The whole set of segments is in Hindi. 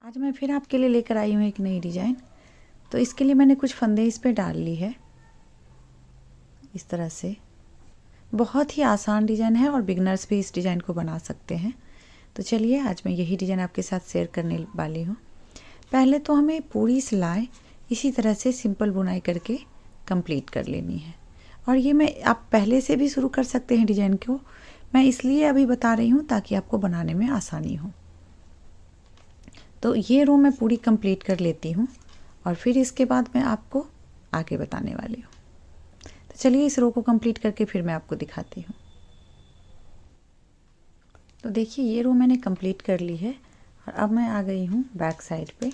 आज मैं फिर आपके लिए लेकर आई हूँ एक नई डिज़ाइन। तो इसके लिए मैंने कुछ फंदे इस पे डाल ली है इस तरह से। बहुत ही आसान डिज़ाइन है और बिगनर्स भी इस डिज़ाइन को बना सकते हैं। तो चलिए आज मैं यही डिज़ाइन आपके साथ शेयर करने वाली हूँ। पहले तो हमें पूरी सिलाई इसी तरह से सिंपल बुनाई करके कंप्लीट कर लेनी है। और ये मैं आप पहले से भी शुरू कर सकते हैं डिज़ाइन को, मैं इसलिए अभी बता रही हूँ ताकि आपको बनाने में आसानी हो। तो ये रो मैं पूरी कंप्लीट कर लेती हूँ और फिर इसके बाद मैं आपको आगे बताने वाली हूँ। तो चलिए इस रो को कंप्लीट करके फिर मैं आपको दिखाती हूँ। तो देखिए ये रो मैंने कंप्लीट कर ली है और अब मैं आ गई हूँ बैक साइड पे।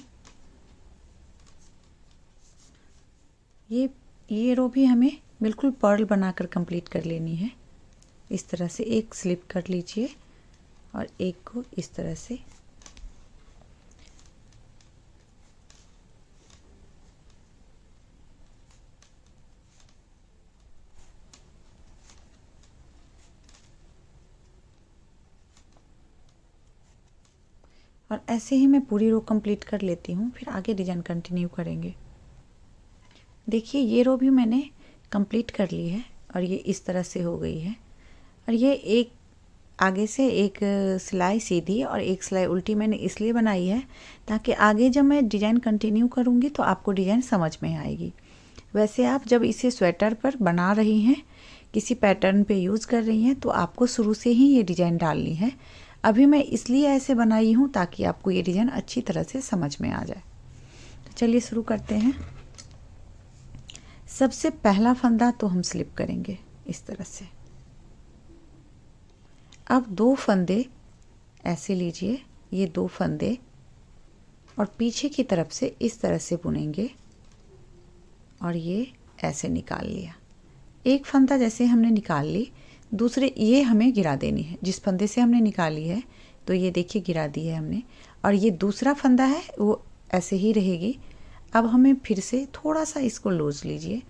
ये रो भी हमें बिल्कुल पर्ल बनाकर कंप्लीट कर लेनी है। इस तरह से एक स्लिप कर लीजिए और एक को इस तरह से और ऐसे ही मैं पूरी रो कंप्लीट कर लेती हूँ, फिर आगे डिज़ाइन कंटिन्यू करेंगे। देखिए ये रो भी मैंने कंप्लीट कर ली है और ये इस तरह से हो गई है। और ये एक आगे से एक सिलाई सीधी और एक सिलाई उल्टी मैंने इसलिए बनाई है ताकि आगे जब मैं डिज़ाइन कंटिन्यू करूँगी तो आपको डिज़ाइन समझ में आएगी। वैसे आप जब इसे स्वेटर पर बना रही हैं, किसी पैटर्न पे यूज़ कर रही हैं, तो आपको शुरू से ही ये डिज़ाइन डालनी है। अभी मैं इसलिए ऐसे बनाई हूँ ताकि आपको ये डिज़ाइन अच्छी तरह से समझ में आ जाए। तो चलिए शुरू करते हैं। सबसे पहला फंदा तो हम स्लिप करेंगे इस तरह से। अब दो फंदे ऐसे लीजिए, ये दो फंदे और पीछे की तरफ से इस तरह से बुनेंगे और ये ऐसे निकाल लिया। एक फंदा जैसे हमने निकाल ली, दूसरे ये हमें गिरा देनी है। जिस फंदे से हमने निकाली है तो ये देखिए गिरा दी है हमने, और ये दूसरा फंदा है वो ऐसे ही रहेगी। अब हमें फिर से थोड़ा सा इसको लूज लीजिए।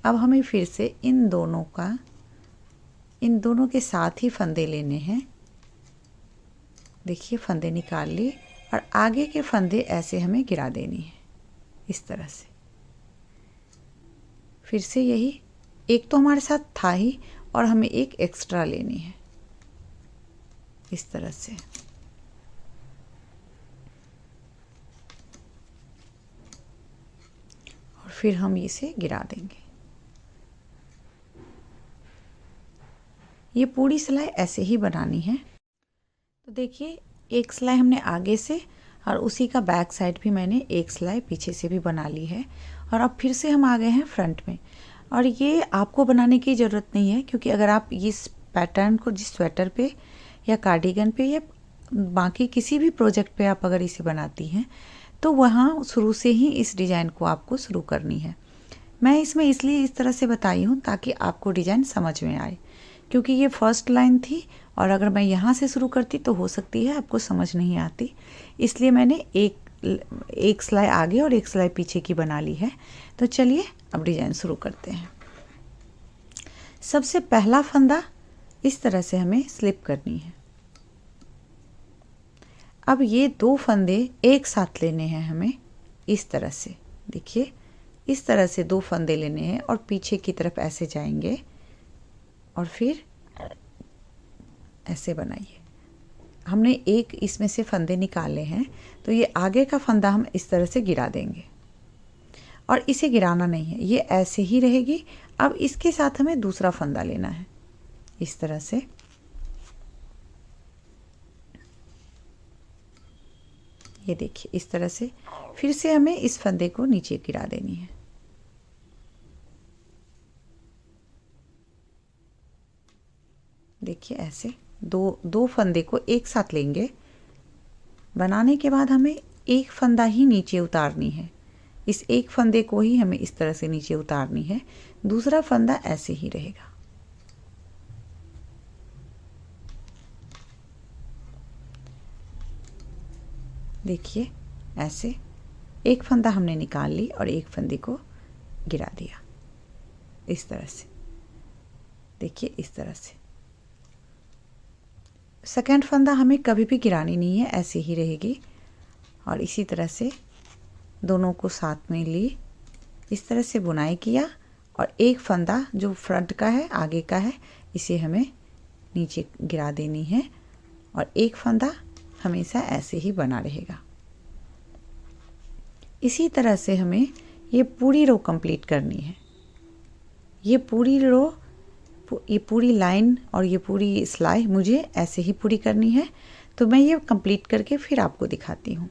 अब हमें फिर से इन दोनों के साथ ही फंदे लेने हैं। देखिए फंदे निकाल लिए और आगे के फंदे ऐसे हमें गिरा देनी है इस तरह से। फिर से यही, एक तो हमारे साथ था ही और हमें एक एक्स्ट्रा लेनी है इस तरह से। और फिर हम इसे गिरा देंगे। ये पूरी सिलाई ऐसे ही बनानी है। तो देखिए एक सिलाई हमने आगे से और उसी का बैक साइड भी मैंने एक सिलाई पीछे से भी बना ली है। और अब फिर से हम आ गए हैं फ्रंट में। और ये आपको बनाने की ज़रूरत नहीं है, क्योंकि अगर आप इस पैटर्न को जिस स्वेटर पे या कार्डिगन पे या बाकी किसी भी प्रोजेक्ट पे आप अगर इसे बनाती हैं तो वहाँ शुरू से ही इस डिज़ाइन को आपको शुरू करनी है। मैं इसमें इसलिए इस तरह से बताई हूँ ताकि आपको डिज़ाइन समझ में आए, क्योंकि ये फर्स्ट लाइन थी और अगर मैं यहाँ से शुरू करती तो हो सकती है आपको समझ नहीं आती। इसलिए मैंने एक सिलाई आगे और एक सिलाई पीछे की बना ली है। तो चलिए अब डिज़ाइन शुरू करते हैं। सबसे पहला फंदा इस तरह से हमें स्लिप करनी है। अब ये दो फंदे एक साथ लेने हैं हमें इस तरह से। देखिए इस तरह से दो फंदे लेने हैं और पीछे की तरफ ऐसे जाएंगे और फिर ऐसे बनाइए। हमने एक इसमें से फंदे निकाले हैं तो ये आगे का फंदा हम इस तरह से गिरा देंगे और इसे गिराना नहीं है, ये ऐसे ही रहेगी। अब इसके साथ हमें दूसरा फंदा लेना है इस तरह से। ये देखिए इस तरह से फिर से हमें इस फंदे को नीचे गिरा देनी है। देखिए ऐसे दो फंदे को एक साथ लेंगे। बनाने के बाद हमें एक फंदा ही नीचे उतारनी है। इस एक फंदे को ही हमें इस तरह से नीचे उतारनी है, दूसरा फंदा ऐसे ही रहेगा। देखिए ऐसे एक फंदा हमने निकाल ली और एक फंदे को गिरा दिया इस तरह से। देखिए इस तरह से सेकंड फंदा हमें कभी भी गिरानी नहीं है, ऐसे ही रहेगी। और इसी तरह से दोनों को साथ में ली, इस तरह से बुनाई किया और एक फंदा जो फ्रंट का है, आगे का है, इसे हमें नीचे गिरा देनी है और एक फंदा हमेशा ऐसे ही बना रहेगा। इसी तरह से हमें ये पूरी रो कंप्लीट करनी है। ये पूरी रो, ये पूरी लाइन और ये पूरी सिलाई मुझे ऐसे ही पूरी करनी है। तो मैं ये कंप्लीट करके फिर आपको दिखाती हूँ।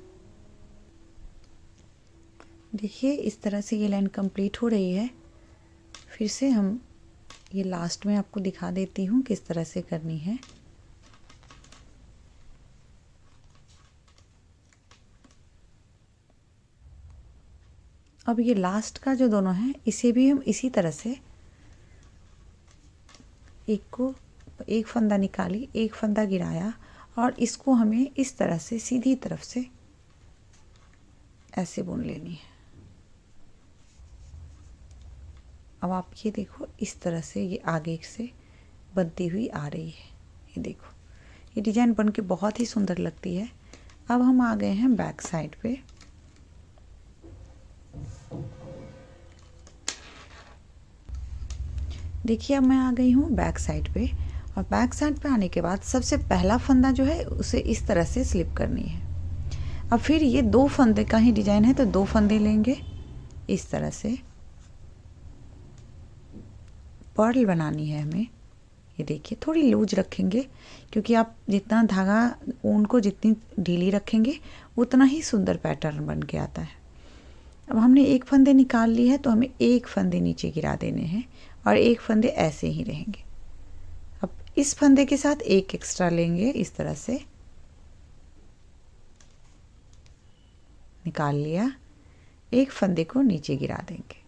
देखिए इस तरह से ये लाइन कंप्लीट हो रही है। फिर से हम ये लास्ट में आपको दिखा देती हूँ किस तरह से करनी है। अब ये लास्ट का जो दोनों है, इसे भी हम इसी तरह से एक फंदा निकाली, एक फंदा गिराया और इसको हमें इस तरह से सीधी तरफ से ऐसे बुन लेनी है। अब आप ये देखो इस तरह से ये आगे से बनती हुई आ रही है। ये देखो ये डिजाइन बन के बहुत ही सुंदर लगती है। अब हम आ गए हैं बैक साइड पे। देखिए अब मैं आ गई हूँ बैक साइड पे और बैक साइड पे आने के बाद सबसे पहला फंदा जो है उसे इस तरह से स्लिप करनी है। अब फिर ये 2 फंदे का ही डिजाइन है तो 2 फंदे लेंगे, इस तरह से पर्ल बनानी है हमें। ये देखिए थोड़ी लूज रखेंगे क्योंकि आप जितना धागा ऊन को जितनी ढीली रखेंगे उतना ही सुंदर पैटर्न बन के आता है। अब हमने एक फंदे निकाल ली है तो हमें एक फंदे नीचे गिरा देने हैं और एक फंदे ऐसे ही रहेंगे। अब इस फंदे के साथ एक एक्स्ट्रा लेंगे, इस तरह से निकाल लिया, एक फंदे को नीचे गिरा देंगे।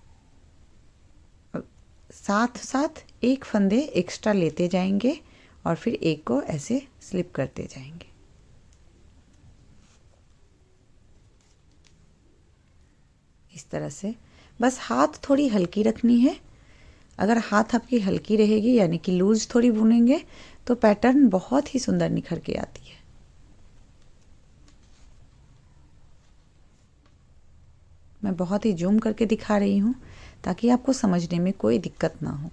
अब साथ साथ एक फंदे एक्स्ट्रा लेते जाएंगे और फिर एक को ऐसे स्लिप करते जाएंगे। इस तरह से बस हाथ थोड़ी हल्की रखनी है। अगर हाथ आपकी हल्की रहेगी यानी कि लूज थोड़ी बुनेंगे तो पैटर्न बहुत ही सुंदर निखर के आती है। मैं बहुत ही जूम करके दिखा रही हूँ ताकि आपको समझने में कोई दिक्कत ना हो।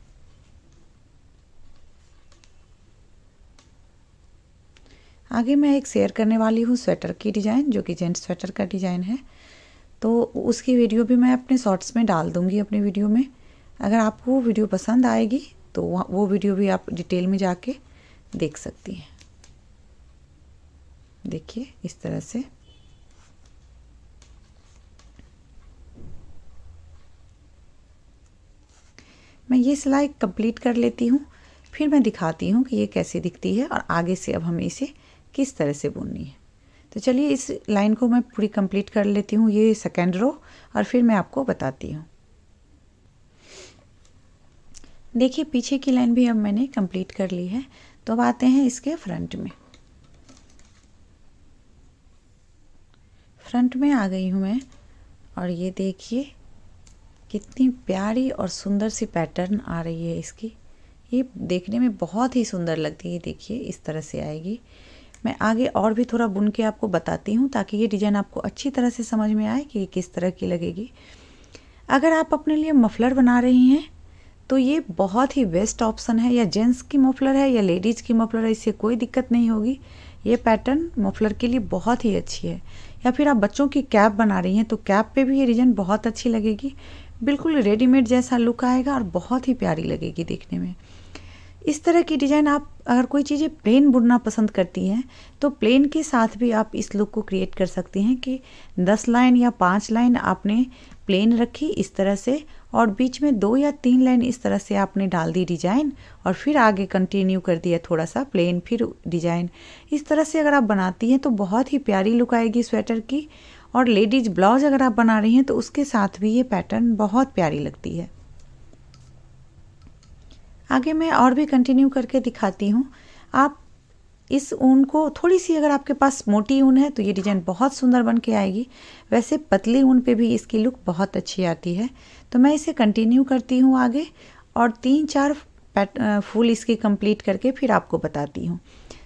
आगे मैं एक शेयर करने वाली हूँ स्वेटर की डिज़ाइन, जो कि जेंट्स स्वेटर का डिज़ाइन है, तो उसकी वीडियो भी मैं अपने शॉर्ट्स में डाल दूँगी अपने वीडियो में। अगर आपको वो वीडियो पसंद आएगी तो वो वीडियो भी आप डिटेल में जाके देख सकती हैं। देखिए इस तरह से मैं ये सिलाई कंप्लीट कर लेती हूँ, फिर मैं दिखाती हूँ कि ये कैसे दिखती है और आगे से अब हमें इसे किस तरह से बुननी है। तो चलिए इस लाइन को मैं पूरी कंप्लीट कर लेती हूँ, ये सेकेंड रो, और फिर मैं आपको बताती हूँ। देखिए पीछे की लाइन भी अब मैंने कंप्लीट कर ली है। तो अब आते हैं इसके फ्रंट में। फ्रंट में आ गई हूँ मैं और ये देखिए कितनी प्यारी और सुंदर सी पैटर्न आ रही है इसकी। ये देखने में बहुत ही सुंदर लगती है। देखिए इस तरह से आएगी। मैं आगे और भी थोड़ा बुन के आपको बताती हूँ ताकि ये डिज़ाइन आपको अच्छी तरह से समझ में आए कि किस तरह की लगेगी। अगर आप अपने लिए मफलर बना रही हैं तो ये बहुत ही बेस्ट ऑप्शन है, या जेंट्स की मफलर है या लेडीज़ की मफलर है, इससे कोई दिक्कत नहीं होगी। ये पैटर्न मफलर के लिए बहुत ही अच्छी है। या फिर आप बच्चों की कैप बना रही हैं तो कैप पे भी ये डिज़ाइन बहुत अच्छी लगेगी। बिल्कुल रेडीमेड जैसा लुक आएगा और बहुत ही प्यारी लगेगी देखने में। इस तरह की डिज़ाइन आप अगर कोई चीज़ें प्लेन बुनना पसंद करती हैं तो प्लेन के साथ भी आप इस लुक को क्रिएट कर सकती हैं कि 10 लाइन या 5 लाइन आपने प्लेन रखी इस तरह से और बीच में 2 या 3 लाइन इस तरह से आपने डाल दी डिज़ाइन और फिर आगे कंटिन्यू कर दिया थोड़ा सा प्लेन फिर डिज़ाइन। इस तरह से अगर आप बनाती हैं तो बहुत ही प्यारी लुक आएगी स्वेटर की। और लेडीज ब्लाउज अगर आप बना रही हैं तो उसके साथ भी ये पैटर्न बहुत प्यारी लगती है। आगे मैं और भी कंटिन्यू करके दिखाती हूँ। आप इस ऊन को थोड़ी सी, अगर आपके पास मोटी ऊन है तो ये डिज़ाइन बहुत सुंदर बन के आएगी। वैसे पतली ऊन पे भी इसकी लुक बहुत अच्छी आती है। तो मैं इसे कंटिन्यू करती हूँ आगे और 3-4 फुल इसकी कंप्लीट करके फिर आपको बताती हूँ।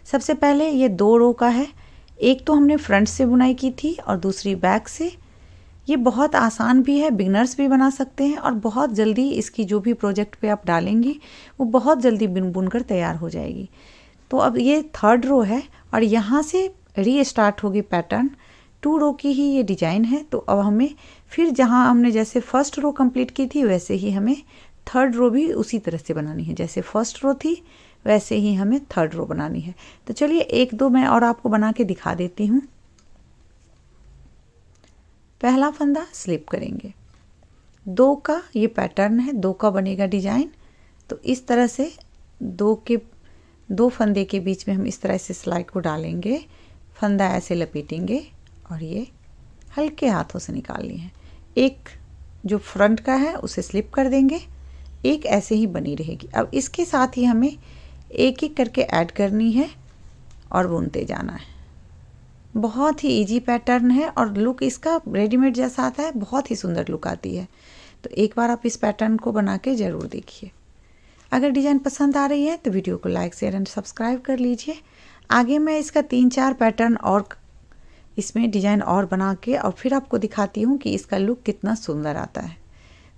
सबसे पहले ये 2 रो का है, एक तो हमने फ्रंट से बुनाई की थी और दूसरी बैक से। ये बहुत आसान भी है, बिगनर्स भी बना सकते हैं और बहुत जल्दी इसकी जो भी प्रोजेक्ट पे आप डालेंगी वो बहुत जल्दी बुनकर तैयार हो जाएगी। तो अब ये 3rd रो है और यहाँ से रीस्टार्ट होगी पैटर्न। 2 रो की ही ये डिजाइन है। तो अब हमें फिर जहाँ हमने जैसे 1st रो कंप्लीट की थी वैसे ही हमें 3rd रो भी उसी तरह से बनानी है। जैसे 1st रो थी वैसे ही हमें 3rd रो बनानी है। तो चलिए 1-2 मैं और आपको बना के दिखा देती हूँ। पहला फंदा स्लिप करेंगे, 2 का ये पैटर्न है, 2 का बनेगा डिजाइन। तो इस तरह से 2 फंदे के बीच में हम इस तरह से सिलाई को डालेंगे, फंदा ऐसे लपेटेंगे और ये हल्के हाथों से निकालनी है। एक जो फ्रंट का है उसे स्लिप कर देंगे, एक ऐसे ही बनी रहेगी। अब इसके साथ ही हमें एक एक करके ऐड करनी है और बुनते जाना है। बहुत ही इजी पैटर्न है और लुक इसका रेडीमेड जैसा आता है, बहुत ही सुंदर लुक आती है। तो एक बार आप इस पैटर्न को बना के ज़रूर देखिए। अगर डिज़ाइन पसंद आ रही है तो वीडियो को लाइक शेयर एंड सब्सक्राइब कर लीजिए। आगे मैं इसका 3-4 पैटर्न और इसमें डिज़ाइन और बना के और फिर आपको दिखाती हूँ कि इसका लुक कितना सुंदर आता है।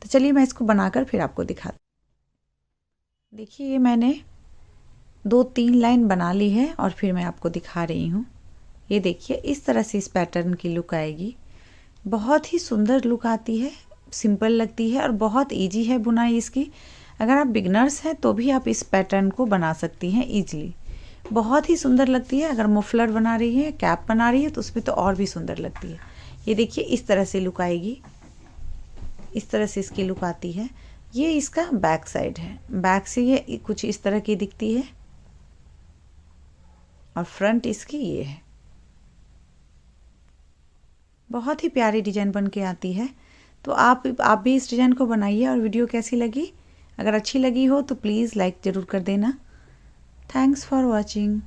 तो चलिए मैं इसको बनाकर फिर आपको दिखाती हूँ। देखिए ये मैंने 2-3 लाइन बना ली है और फिर मैं आपको दिखा रही हूँ। ये देखिए इस तरह से इस पैटर्न की लुक आएगी। बहुत ही सुंदर लुक आती है, सिंपल लगती है और बहुत इजी है बुनाई इसकी। अगर आप बिगनर्स हैं तो भी आप इस पैटर्न को बना सकती हैं इजीली। बहुत ही सुंदर लगती है। अगर मफलर बना रही है, कैप बना रही है तो उसमें तो और भी सुंदर लगती है। ये देखिए इस तरह से लुक आएगी, इस तरह से इसकी लुक आती है। ये इसका बैक साइड है, बैक से ये कुछ इस तरह की दिखती है और फ्रंट इसकी ये है। बहुत ही प्यारी डिज़ाइन बन के आती है। तो आप भी इस डिज़ाइन को बनाइए। और वीडियो कैसी लगी, अगर अच्छी लगी हो तो प्लीज़ लाइक ज़रूर कर देना। Thanks for watching.